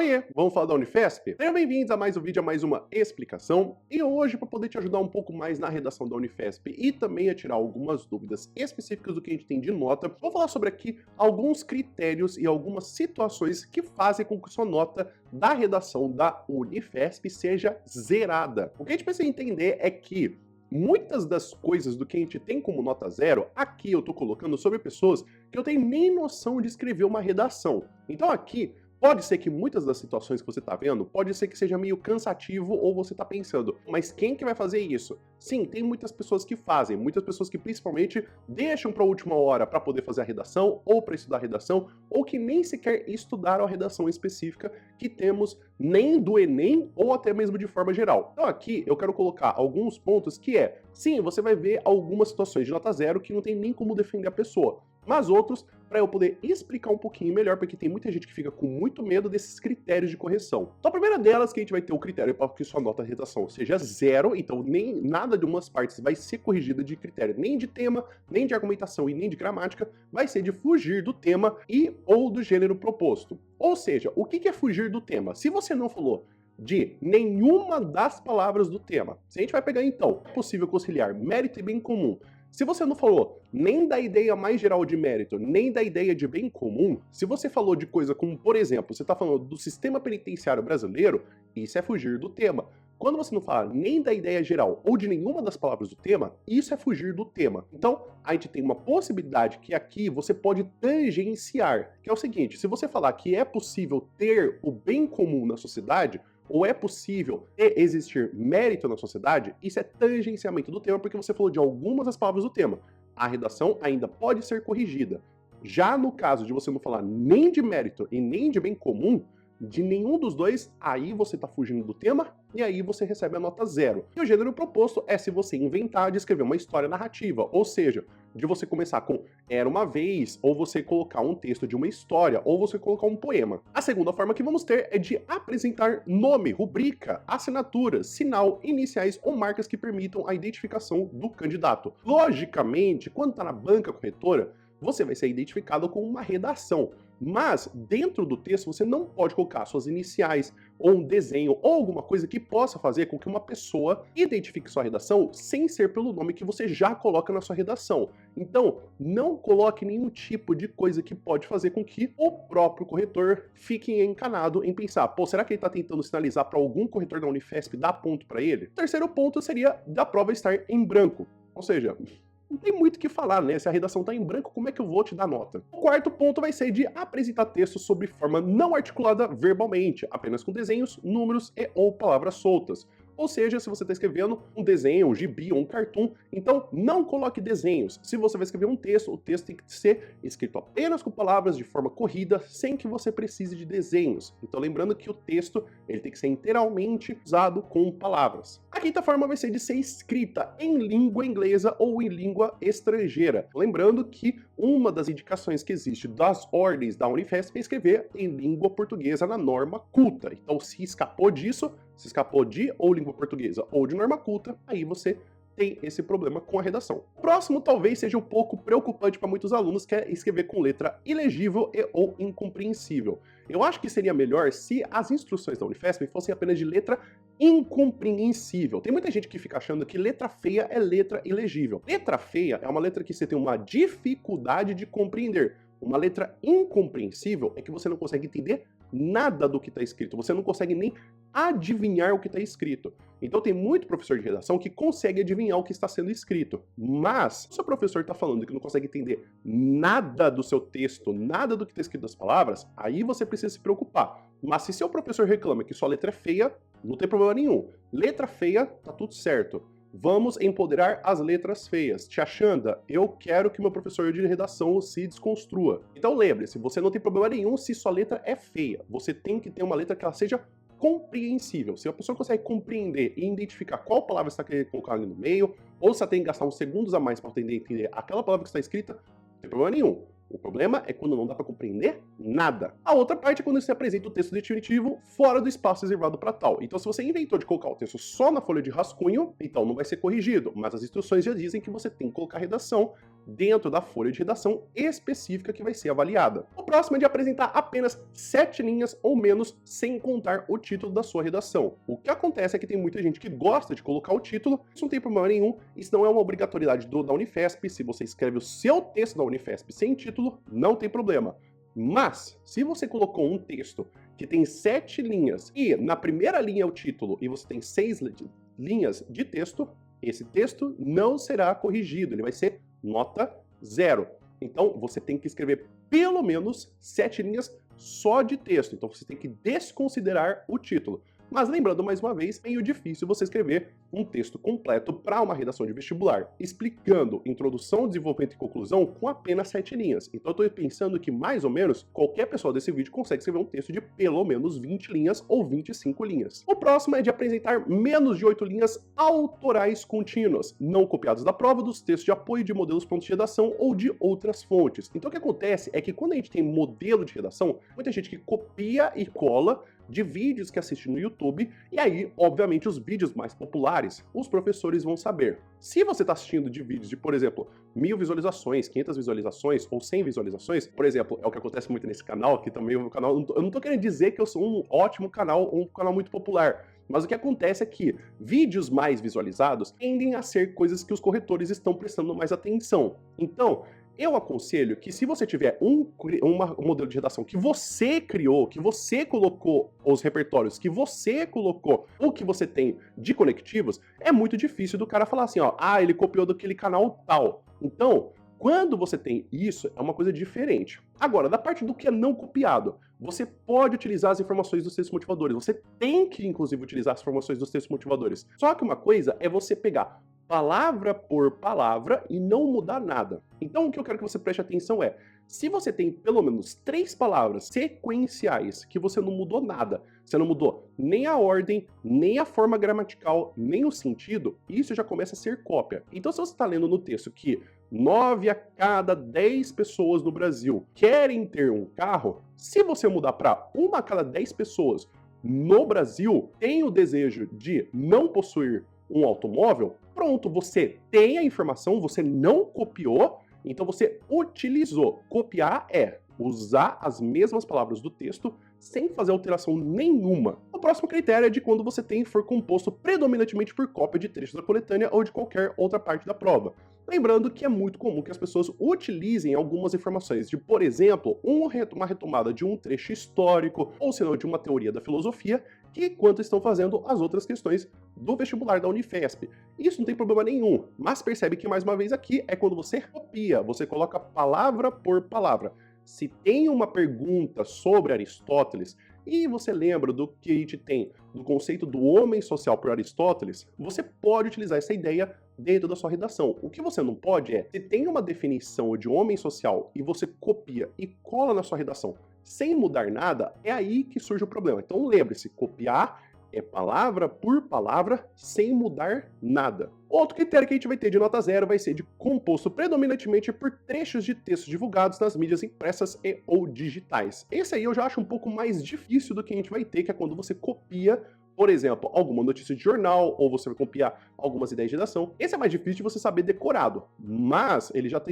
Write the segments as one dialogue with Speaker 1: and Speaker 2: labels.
Speaker 1: Oiê, vamos falar da Unifesp? Sejam bem-vindos a mais um vídeo, a mais uma explicação. E hoje, para poder te ajudar um pouco mais na redação da Unifesp e também a tirar algumas dúvidas específicas do que a gente tem de nota, vou falar sobre aqui alguns critérios e algumas situações que fazem com que sua nota da redação da Unifesp seja zerada. O que a gente precisa entender é que muitas das coisas do que a gente tem como nota zero, aqui eu estou colocando sobre pessoas que eu tenho nem noção de escrever uma redação. Então aqui, pode ser que muitas das situações que você está vendo, pode ser que seja meio cansativo ou você está pensando, mas quem que vai fazer isso? Sim, tem muitas pessoas que fazem, muitas pessoas que principalmente deixam para a última hora para poder fazer a redação ou para estudar a redação, ou que nem sequer estudaram a redação específica que temos nem do Enem ou até mesmo de forma geral. Então aqui eu quero colocar alguns pontos que sim, você vai ver algumas situações de nota zero que não tem nem como defender a pessoa, mas outros para eu poder explicar um pouquinho melhor, porque tem muita gente que fica com muito medo desses critérios de correção. Então a primeira delas que a gente vai ter o critério para que sua nota de redação seja zero, então nem nada de umas partes vai ser corrigida de critério, nem de tema, nem de argumentação e nem de gramática, vai ser de fugir do tema e ou do gênero proposto. Ou seja, o que é fugir do tema? Se você não falou de nenhuma das palavras do tema, se a gente vai pegar então, é possível conciliar mérito e bem comum. Se você não falou nem da ideia mais geral de mérito, nem da ideia de bem comum, se você falou de coisa como, por exemplo, você está falando do sistema penitenciário brasileiro, isso é fugir do tema. Quando você não fala nem da ideia geral ou de nenhuma das palavras do tema, isso é fugir do tema. Então, a gente tem uma possibilidade que aqui você pode tangenciar, que é o seguinte, se você falar que é possível ter o bem comum na sociedade, ou é possível existir mérito na sociedade, isso é tangenciamento do tema, porque você falou de algumas das palavras do tema. A redação ainda pode ser corrigida. Já no caso de você não falar nem de mérito e nem de bem comum, de nenhum dos dois, aí você está fugindo do tema e aí você recebe a nota zero. E o gênero proposto é se você inventar de escrever uma história narrativa, ou seja, de você começar com era uma vez, ou você colocar um texto de uma história, ou você colocar um poema. A segunda forma que vamos ter é de apresentar nome, rubrica, assinatura, sinal, iniciais ou marcas que permitam a identificação do candidato. Logicamente, quando está na banca corretora, você vai ser identificado com uma redação. Mas, dentro do texto, você não pode colocar suas iniciais, ou um desenho, ou alguma coisa que possa fazer com que uma pessoa identifique sua redação sem ser pelo nome que você já coloca na sua redação. Então, não coloque nenhum tipo de coisa que pode fazer com que o próprio corretor fique encanado em pensar, pô, será que ele está tentando sinalizar para algum corretor da Unifesp dar ponto para ele? O terceiro ponto seria da prova estar em branco, ou seja, não tem muito o que falar, né? Se a redação está em branco, como é que eu vou te dar nota? O quarto ponto vai ser de apresentar textos sob forma não articulada verbalmente, apenas com desenhos, números e ou palavras soltas. Ou seja, se você está escrevendo um desenho, um gibi ou um cartoon, então não coloque desenhos. Se você vai escrever um texto, o texto tem que ser escrito apenas com palavras de forma corrida, sem que você precise de desenhos. Então lembrando que o texto ele tem que ser inteiramente usado com palavras. A quinta forma vai ser de ser escrita em língua inglesa ou em língua estrangeira. Lembrando que uma das indicações que existe das ordens da Unifesp é escrever em língua portuguesa na norma culta. Então se escapou disso, se escapou de ou língua portuguesa ou de norma culta, aí você tem esse problema com a redação. O próximo talvez seja um pouco preocupante para muitos alunos, que é escrever com letra ilegível e ou incompreensível. Eu acho que seria melhor se as instruções da Unifesp fossem apenas de letra incompreensível. Tem muita gente que fica achando que letra feia é letra ilegível. Letra feia é uma letra que você tem uma dificuldade de compreender. Uma letra incompreensível é que você não consegue entender nada do que está escrito, você não consegue nem adivinhar o que está escrito. Então tem muito professor de redação que consegue adivinhar o que está sendo escrito, mas se o seu professor está falando que não consegue entender nada do seu texto, nada do que está escrito nas palavras, aí você precisa se preocupar. Mas se seu professor reclama que sua letra é feia, não tem problema nenhum. Letra feia, tá tudo certo. Vamos empoderar as letras feias. Tia Xanda, eu quero que meu professor de redação se desconstrua. Então lembre-se, você não tem problema nenhum se sua letra é feia. Você tem que ter uma letra que ela seja compreensível. Se a pessoa consegue compreender e identificar qual palavra você está querendo colocar ali no meio, ou se ela tem que gastar uns segundos a mais para entender aquela palavra que está escrita, não tem problema nenhum. O problema é quando não dá para compreender nada. A outra parte é quando você apresenta o texto definitivo fora do espaço reservado para tal. Então, se você inventou de colocar o texto só na folha de rascunho, então não vai ser corrigido. Mas as instruções já dizem que você tem que colocar a redação dentro da folha de redação específica que vai ser avaliada. O próximo é de apresentar apenas 7 linhas ou menos sem contar o título da sua redação. O que acontece é que tem muita gente que gosta de colocar o título, isso não tem problema nenhum, isso não é uma obrigatoriedade da Unifesp. Se você escreve o seu texto da Unifesp sem título, não tem problema. Mas, se você colocou um texto que tem 7 linhas e na primeira linha é o título e você tem 6 linhas de texto, esse texto não será corrigido, ele vai ser nota 0. Então, você tem que escrever pelo menos 7 linhas só de texto. Então, você tem que desconsiderar o título. Mas lembrando, mais uma vez, é meio difícil você escrever um texto completo para uma redação de vestibular, explicando introdução, desenvolvimento e conclusão com apenas 7 linhas. Então eu estou pensando que, mais ou menos, qualquer pessoa desse vídeo consegue escrever um texto de pelo menos 20 linhas ou 25 linhas. O próximo é de apresentar menos de 8 linhas autorais contínuas, não copiadas da prova, dos textos de apoio de modelos prontos de redação ou de outras fontes. Então o que acontece é que quando a gente tem modelo de redação, muita gente que copia e cola de vídeos que assiste no YouTube, e aí, obviamente, os vídeos mais populares, os professores vão saber. Se você está assistindo de vídeos de, por exemplo, 1000 visualizações, 500 visualizações ou 100 visualizações, por exemplo, é o que acontece muito nesse canal, que também é um canal, eu não tô querendo dizer que eu sou um ótimo canal, um canal muito popular, mas o que acontece é que vídeos mais visualizados tendem a ser coisas que os corretores estão prestando mais atenção. Então, eu aconselho que, se você tiver um modelo de redação que você criou, que você colocou os repertórios, que você colocou o que você tem de conectivos, é muito difícil do cara falar assim, ó, ele copiou daquele canal tal. Então, quando você tem isso, é uma coisa diferente. Agora, da parte do que é não copiado, você pode utilizar as informações dos textos motivadores. Você tem que, inclusive, utilizar as informações dos textos motivadores. Só que uma coisa é você pegar palavra por palavra e não mudar nada. Então, o que eu quero que você preste atenção é, se você tem pelo menos 3 palavras sequenciais que você não mudou nada, você não mudou nem a ordem, nem a forma gramatical, nem o sentido, isso já começa a ser cópia. Então, se você está lendo no texto que 9 a cada 10 pessoas no Brasil querem ter um carro, se você mudar para 1 a cada 10 pessoas no Brasil tem o desejo de não possuir um automóvel, pronto, você tem a informação, você não copiou, então você utilizou. Copiar é usar as mesmas palavras do texto sem fazer alteração nenhuma. O próximo critério é de quando você for composto predominantemente por cópia de trechos da coletânea ou de qualquer outra parte da prova. Lembrando que é muito comum que as pessoas utilizem algumas informações de, por exemplo, uma retomada de um trecho histórico, ou senão de uma teoria da filosofia, que enquanto estão fazendo as outras questões do vestibular da Unifesp. Isso não tem problema nenhum, mas percebe que, mais uma vez, aqui é quando você copia, você coloca palavra por palavra. Se tem uma pergunta sobre Aristóteles, e você lembra do que a gente tem do conceito do homem social por Aristóteles, você pode utilizar essa ideia dentro da sua redação. O que você não pode é, se tem uma definição de homem social e você copia e cola na sua redação sem mudar nada, é aí que surge o problema. Então lembre-se, copiar é palavra por palavra, sem mudar nada. Outro critério que a gente vai ter de nota 0 vai ser de composto predominantemente por trechos de textos divulgados nas mídias impressas e ou digitais. Esse aí eu já acho um pouco mais difícil do que a gente vai ter, que é quando você copia, por exemplo, alguma notícia de jornal, ou você vai copiar algumas ideias de redação. Esse é mais difícil de você saber decorado, mas eles já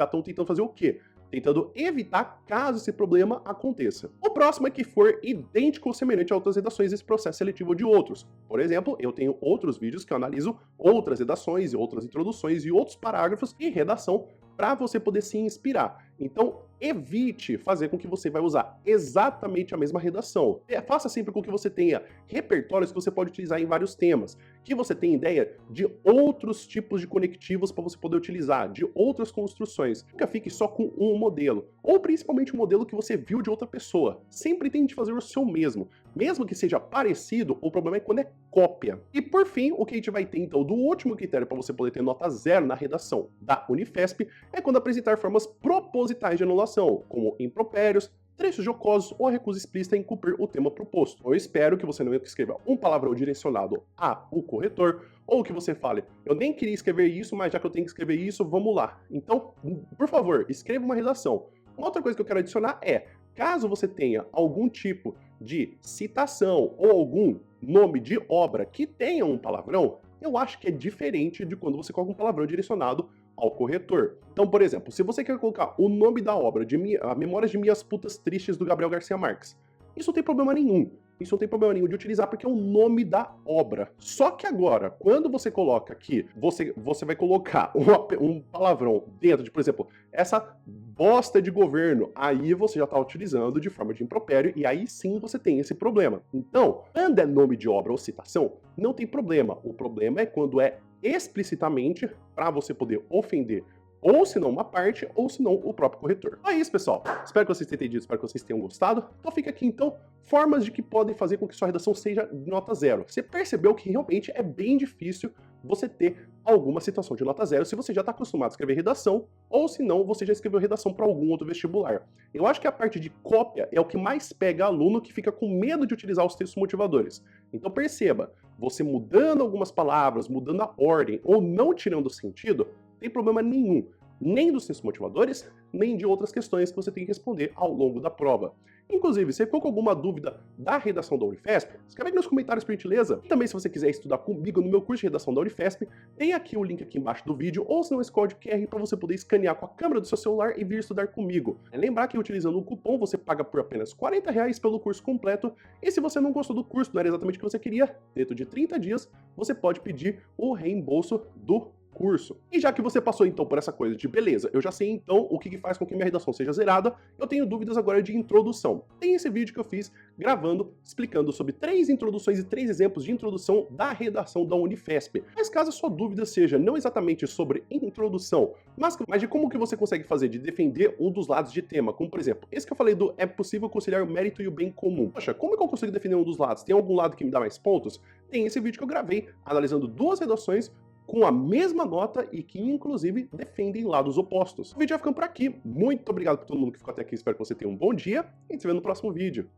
Speaker 1: estão tentando fazer o quê? Tentando evitar caso esse problema aconteça. O próximo é que for idêntico ou semelhante a outras redações desse processo seletivo de outros. Por exemplo, eu tenho outros vídeos que eu analiso outras redações e outras introduções e outros parágrafos de redação para você poder se inspirar. Então, evite fazer com que você vai usar exatamente a mesma redação. Faça sempre com que você tenha repertórios que você pode utilizar em vários temas, que você tenha ideia de outros tipos de conectivos para você poder utilizar, de outras construções. Nunca fique só com um modelo, ou principalmente um modelo que você viu de outra pessoa. Sempre tente fazer o seu mesmo. Mesmo que seja parecido, o problema é quando é cópia. E por fim, o que a gente vai ter então do último critério para você poder ter nota 0 na redação da Unifesp é quando apresentar formas propositais de anulação, como impropérios, trechos jocosos ou a recusa explícita em cumprir o tema proposto. Eu espero que você não escreva um palavrão direcionado ao corretor, ou que você fale, eu nem queria escrever isso, mas já que eu tenho que escrever isso, vamos lá. Então, por favor, escreva uma redação. Uma outra coisa que eu quero adicionar é, caso você tenha algum tipo de citação ou algum nome de obra que tenha um palavrão, eu acho que é diferente de quando você coloca um palavrão direcionado ao corretor. Então, por exemplo, se você quer colocar o nome da obra de Memórias de Minhas Putas Tristes do Gabriel Garcia Marques, isso não tem problema nenhum. Isso não tem problema nenhum de utilizar porque é o nome da obra. Só que agora, quando você coloca aqui, você vai colocar um palavrão dentro de, por exemplo, essa bosta de governo, aí você já está utilizando de forma de impropério e aí sim você tem esse problema. Então, quando é nome de obra ou citação, não tem problema. O problema é quando é explicitamente para você poder ofender ou se não uma parte, ou se não o próprio corretor. É isso, pessoal. Espero que vocês tenham entendido, espero que vocês tenham gostado. Então fica aqui, então, formas de que podem fazer com que sua redação seja nota 0. Você percebeu que realmente é bem difícil você ter alguma situação de nota 0 se você já está acostumado a escrever redação, ou se não, você já escreveu redação para algum outro vestibular. Eu acho que a parte de cópia é o que mais pega aluno que fica com medo de utilizar os textos motivadores. Então perceba, você mudando algumas palavras, mudando a ordem, ou não tirando o sentido, não tem problema nenhum, nem dos textos motivadores, nem de outras questões que você tem que responder ao longo da prova. Inclusive, se ficou com alguma dúvida da redação da Unifesp, escreve aqui nos comentários, por gentileza. E também, se você quiser estudar comigo no meu curso de redação da Unifesp, tem aqui o link aqui embaixo do vídeo, ou se não, esse código QR para você poder escanear com a câmera do seu celular e vir estudar comigo. Lembrar que utilizando o cupom você paga por apenas R$40 pelo curso completo, e se você não gostou do curso, não era exatamente o que você queria, dentro de 30 dias, você pode pedir o reembolso do curso. E já que você passou então por essa coisa de beleza, eu já sei então o que faz com que minha redação seja zerada, eu tenho dúvidas agora de introdução. Tem esse vídeo que eu fiz gravando, explicando sobre 3 introduções e 3 exemplos de introdução da redação da Unifesp. Mas caso a sua dúvida seja não exatamente sobre introdução, mas de como que você consegue fazer de defender um dos lados de tema, como por exemplo, esse que eu falei do é possível conciliar o mérito e o bem comum. Poxa, como é que eu consigo defender um dos lados? Tem algum lado que me dá mais pontos? Tem esse vídeo que eu gravei analisando 2 redações com a mesma nota e que, inclusive, defendem lados opostos. O vídeo vai ficando por aqui. Muito obrigado por todo mundo que ficou até aqui. Espero que você tenha um bom dia e a gente se vê no próximo vídeo.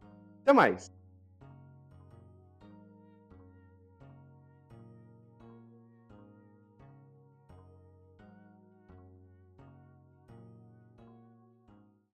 Speaker 1: Até mais!